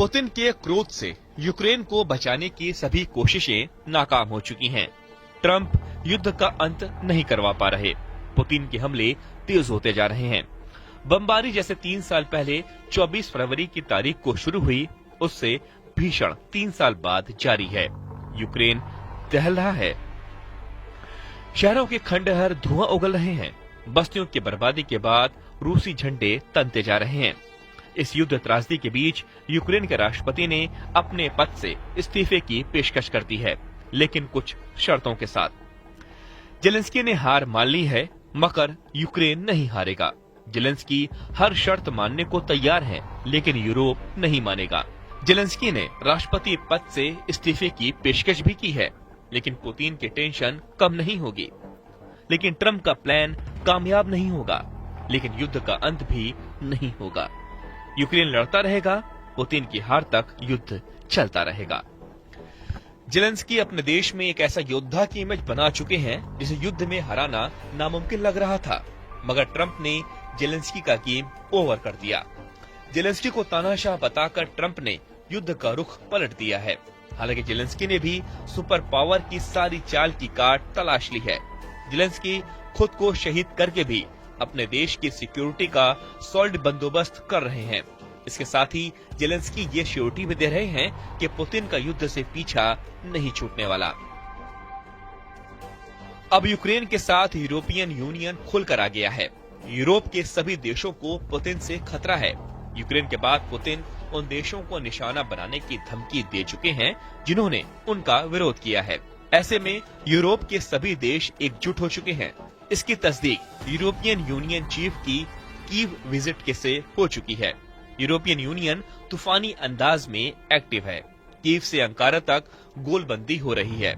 Putin के क्रोध से यूक्रेन को बचाने की सभी कोशिशें नाकाम हो चुकी हैं। ट्रंप युद्ध का अंत नहीं करवा पा रहे। पुतिन के हमले तेज होते जा रहे हैं। बमबारी जैसे 3 साल पहले 24 फरवरी की तारीख को शुरू हुई, उससे भीषण 3 साल बाद जारी है। यूक्रेन दहल रहा है। शहरों के खंडहर धुआं उगल रहे हैं। बस्तियों की बर्बादी के बाद रूसी झंडे तनते जा रहे हैं। इस युद्ध त्रासदी के बीच यूक्रेन के राष्ट्रपति ने अपने पद से इस्तीफे की पेशकश कर दी है, लेकिन कुछ शर्तों के साथ। जेलेंस्की ने हार मान ली है, मगर यूक्रेन नहीं हारेगा। जेलेंस्की हर शर्त मानने को तैयार है, लेकिन यूरोप नहीं मानेगा। जेलेंस्की ने राष्ट्रपति पद से इस्तीफे की पेशकश भी की है, लेकिन पुतिन की टेंशन कम नहीं होगी। लेकिन ट्रंप का प्लान कामयाब नहीं होगा, लेकिन युद्ध का अंत भी नहीं होगा। यूक्रेन लड़ता रहेगा, पुतिन की हार तक युद्ध चलता रहेगा। जेलेंस्की अपने देश में एक ऐसा योद्धा की इमेज बना चुके हैं जिसे युद्ध में हराना नामुमकिन लग रहा था, मगर ट्रंप ने जेलेंस्की का गेम ओवर कर दिया। जेलेंस्की को तानाशाह बताकर ट्रंप ने युद्ध का रुख पलट दिया है। हालांकि जेलेंस्की ने भी सुपर पावर की सारी चाल की काट तलाश ली है। जेलेंस्की खुद को शहीद करके भी अपने देश की सिक्योरिटी का सॉलिड बंदोबस्त कर रहे हैं। इसके साथ ही जेलेंस्की ये श्योरिटी भी दे रहे हैं कि पुतिन का युद्ध से पीछा नहीं छूटने वाला। अब यूक्रेन के साथ यूरोपियन यूनियन खुलकर आ गया है। यूरोप के सभी देशों को पुतिन से खतरा है। यूक्रेन के बाद पुतिन उन देशों को निशाना बनाने की धमकी दे चुके हैं जिन्होंने उनका विरोध किया है। ऐसे में यूरोप के सभी देश एकजुट हो चुके हैं। इसकी तस्दीक यूरोपियन यूनियन चीफ की कीव विजिट के से हो चुकी है। यूरोपियन यूनियन तूफानी अंदाज में एक्टिव है। कीव से अंकारा तक गोलबंदी हो रही है।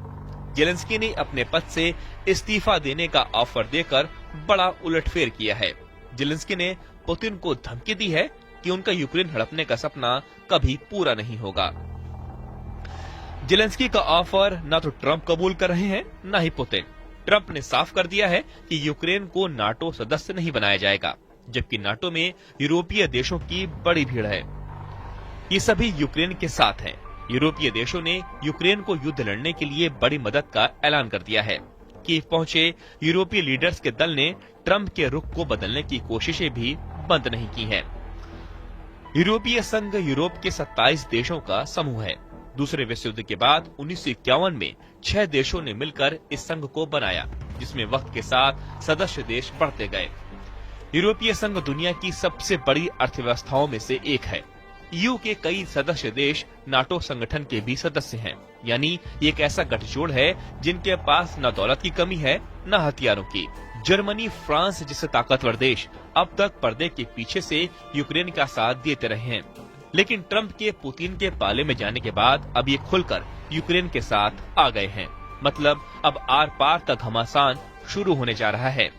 जेलेंस्की ने अपने पद से इस्तीफा देने का ऑफर देकर बड़ा उलटफेर किया है। जेलेंस्की ने पुतिन को धमकी दी है कि उनका यूक्रेन हड़पने का सपना कभी पूरा नहीं होगा। जेलेंस्की का ऑफर न तो ट्रंप कबूल कर रहे हैं, न ही पुतिन। ट्रंप ने साफ कर दिया है कि यूक्रेन को नाटो सदस्य नहीं बनाया जाएगा, जबकि नाटो में यूरोपीय देशों की बड़ी भीड़ है। ये सभी यूक्रेन के साथ हैं। यूरोपीय देशों ने यूक्रेन को युद्ध लड़ने के लिए बड़ी मदद का ऐलान कर दिया है। कीव पहुंचे यूरोपीय लीडर्स के दल ने ट्रंप के रुख को बदलने की कोशिशें भी बंद नहीं की हैं। यूरोपीय संघ यूरोप के 27 देशों का समूह है। दूसरे विश्व युद्ध के बाद 1951 में 6 देशों ने मिलकर इस संघ को बनाया, जिसमें वक्त के साथ सदस्य देश बढ़ते गए। यूरोपीय संघ दुनिया की सबसे बड़ी अर्थव्यवस्थाओं में से एक है। ईयू के कई सदस्य देश नाटो संगठन के भी सदस्य हैं, यानी एक ऐसा गठजोड़ है जिनके पास न दौलत की कमी है, न हथियारों की। जर्मनी, फ्रांस जैसे ताकतवर देश अब तक पर्दे के पीछे से यूक्रेन का साथ देते रहे हैं, लेकिन ट्रंप के पुतिन के पाले में जाने के बाद अब ये खुलकर यूक्रेन के साथ आ गए हैं। मतलब अब आर पार का घमासान शुरू होने जा रहा है।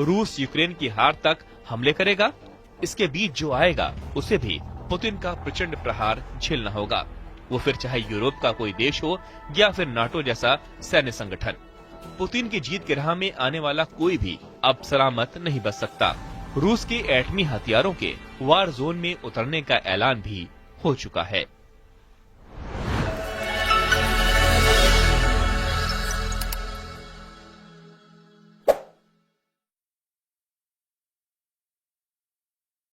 रूस यूक्रेन की हार तक हमले करेगा। इसके बीच जो आएगा उसे भी पुतिन का प्रचंड प्रहार झेलना होगा, वो फिर चाहे यूरोप का कोई देश हो या फिर नाटो जैसा सैन्य संगठन। पुतिन की जीत की राह में आने वाला कोई भी अब सलामत नहीं बच सकता। रूस के एटमी हथियारों के वार जोन में उतरने का ऐलान भी हो चुका है।